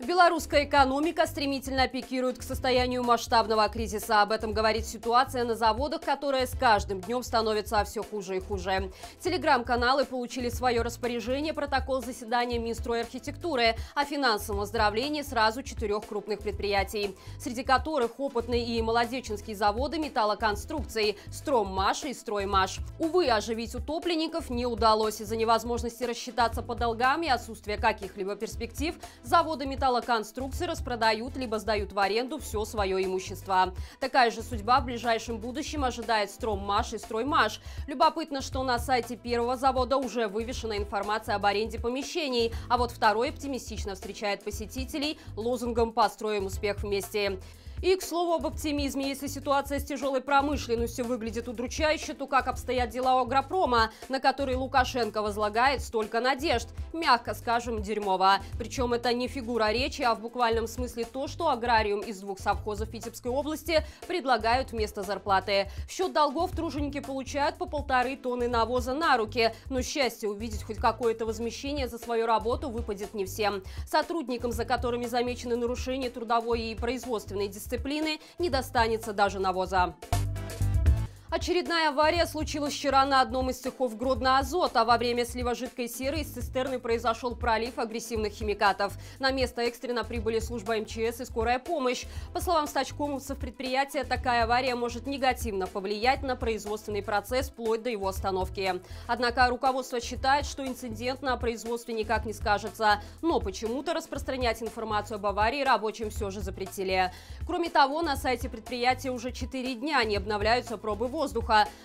Белорусская экономика стремительно пикирует к состоянию масштабного кризиса. Об этом говорит ситуация на заводах, которая с каждым днем становится все хуже и хуже. Телеграм-каналы получили в свое распоряжение протокол заседания Минстройархитектуры о финансовом оздоровлении сразу 4 крупных предприятий, среди которых опытные и молодеченские заводы металлоконструкций «Строммаш» и «Строймаш». Увы, оживить утопленников не удалось. Из-за невозможности рассчитаться по долгам и отсутствия каких-либо перспектив заводы металлоконструкции распродают либо сдают в аренду все свое имущество. Такая же судьба в ближайшем будущем ожидает «Строммаш» и «Строймаш». Любопытно, что на сайте первого завода уже вывешена информация об аренде помещений, а вот второй оптимистично встречает посетителей лозунгом «Построим успех вместе». И, к слову, об оптимизме. Если ситуация с тяжелой промышленностью выглядит удручающе, то как обстоят дела у агропрома, на который Лукашенко возлагает столько надежд? Мягко скажем, дерьмово. Причем это не фигура речи, а в буквальном смысле то, что аграриум из 2 совхозов Витебской области предлагают вместо зарплаты. В счет долгов труженики получают по 1,5 тонны навоза на руки. Но счастье увидеть хоть какое-то возмещение за свою работу выпадет не всем. Сотрудникам, за которыми замечены нарушения трудовой и производственной дисциплины, не достанется даже навоза. Очередная авария случилась вчера на одном из цехов Гродно-Азот, а во время слива жидкой серы из цистерны произошел пролив агрессивных химикатов. На место экстренно прибыли служба МЧС и скорая помощь. По словам стачкомовцев предприятия, такая авария может негативно повлиять на производственный процесс вплоть до его остановки. Однако руководство считает, что инцидент на производстве никак не скажется, но почему-то распространять информацию об аварии рабочим все же запретили. Кроме того, на сайте предприятия уже 4 дня не обновляются пробы воздуха.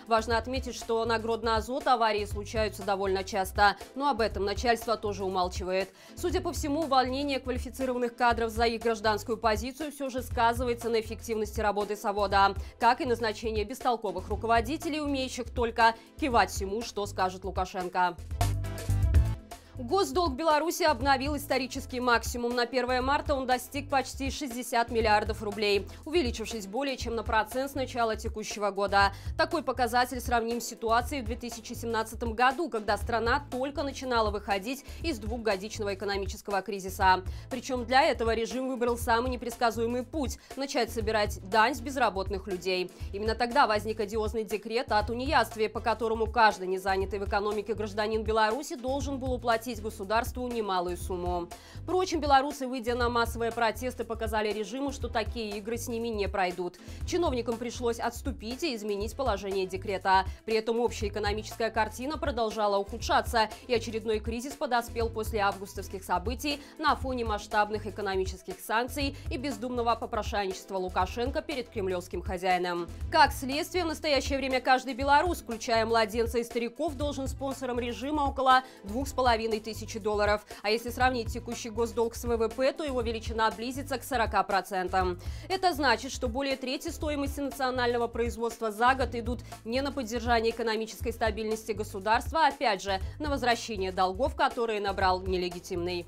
Важно отметить, что на Гродно-Азот аварии случаются довольно часто, но об этом начальство тоже умалчивает. Судя по всему, увольнение квалифицированных кадров за их гражданскую позицию все же сказывается на эффективности работы завода, как и назначение бестолковых руководителей, умеющих только кивать всему, что скажет Лукашенко. Госдолг Беларуси обновил исторический максимум. На 1 марта он достиг почти 60 миллиардов рублей, увеличившись более чем на процент с начала текущего года. Такой показатель сравним с ситуацией в 2017 году, когда страна только начинала выходить из двухгодичного экономического кризиса. Причем для этого режим выбрал самый непредсказуемый путь – начать собирать дань с безработных людей. Именно тогда возник одиозный декрет о тунеядстве, по которому каждый незанятый в экономике гражданин Беларуси должен был уплатить государству немалую сумму. Впрочем, белорусы, выйдя на массовые протесты, показали режиму, что такие игры с ними не пройдут. Чиновникам пришлось отступить и изменить положение декрета. При этом общая экономическая картина продолжала ухудшаться, и очередной кризис подоспел после августовских событий на фоне масштабных экономических санкций и бездумного попрошайничества Лукашенко перед кремлевским хозяином. Как следствие, в настоящее время каждый белорус, включая младенца и стариков, должен спонсорам режима около $2500. А если сравнить текущий госдолг с ВВП, то его величина близится к 40%. Это значит, что более трети стоимости национального производства за год идут не на поддержание экономической стабильности государства, а опять же на возвращение долгов, которые набрал нелегитимный.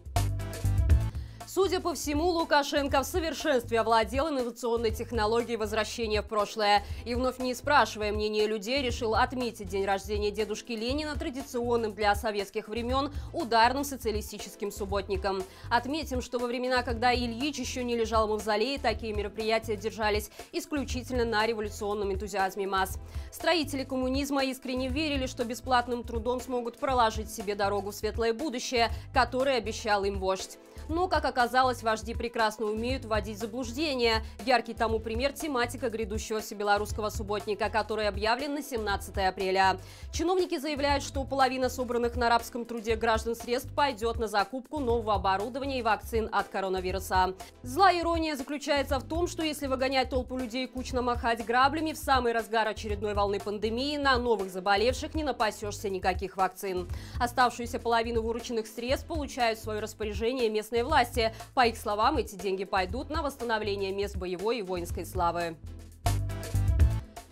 Судя по всему, Лукашенко в совершенстве овладел инновационной технологией возвращения в прошлое. И вновь не спрашивая мнения людей, решил отметить день рождения дедушки Ленина традиционным для советских времен ударным социалистическим субботником. Отметим, что во времена, когда Ильич еще не лежал в мавзолее, такие мероприятия держались исключительно на революционном энтузиазме масс. Строители коммунизма искренне верили, что бесплатным трудом смогут проложить себе дорогу в светлое будущее, которое обещал им вождь. Но, как оказалось, вожди прекрасно умеют вводить в заблуждение. Яркий тому пример – тематика грядущего всебелорусского субботника, который объявлен на 17 апреля. Чиновники заявляют, что половина собранных на рабском труде граждан средств пойдет на закупку нового оборудования и вакцин от коронавируса. Злая ирония заключается в том, что если выгонять толпу людей кучно махать граблями в самый разгар очередной волны пандемии, на новых заболевших не напасешься никаких вакцин. Оставшуюся половину вырученных средств получают в свое распоряжение местные власти. По их словам, эти деньги пойдут на восстановление мест боевой и воинской славы.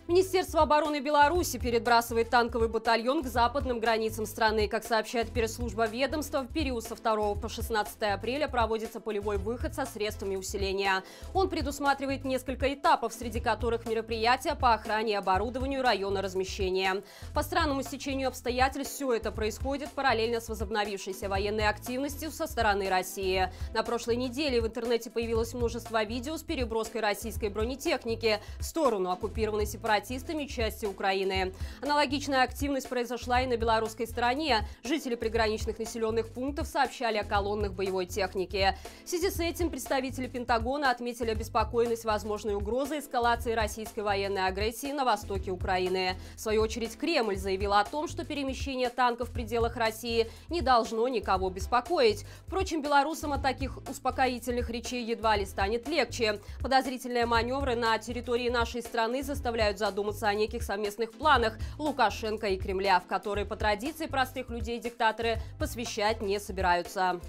Министерство обороны Беларуси перебрасывает танковый батальон к западным границам страны. Как сообщает пресс-служба ведомства, в период со 2 по 16 апреля проводится полевой выход со средствами усиления. Он предусматривает несколько этапов, среди которых мероприятия по охране и оборудованию района размещения. По странному стечению обстоятельств все это происходит параллельно с возобновившейся военной активностью со стороны России. На прошлой неделе в интернете появилось множество видео с переброской российской бронетехники в сторону оккупированной сепаратистами части Украины. Аналогичная активность произошла и на белорусской стороне. Жители приграничных населенных пунктов сообщали о колоннах боевой техники. В связи с этим представители Пентагона отметили обеспокоенность возможной угрозой эскалации российской военной агрессии на востоке Украины. В свою очередь Кремль заявил о том, что перемещение танков в пределах России не должно никого беспокоить. Впрочем, белорусам от таких успокоительных речей едва ли станет легче. Подозрительные маневры на территории нашей страны заставляют задуматься о неких совместных планах Лукашенко и Кремля, в которые по традиции простых людей диктаторы посвящать не собираются.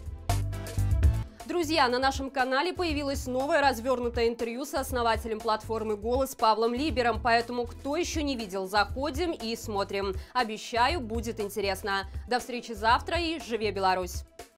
Друзья, на нашем канале появилось новое развернутое интервью с основателем платформы «Голос» Павлом Либером, поэтому кто еще не видел, заходим и смотрим. Обещаю, будет интересно. До встречи завтра и живи Беларусь!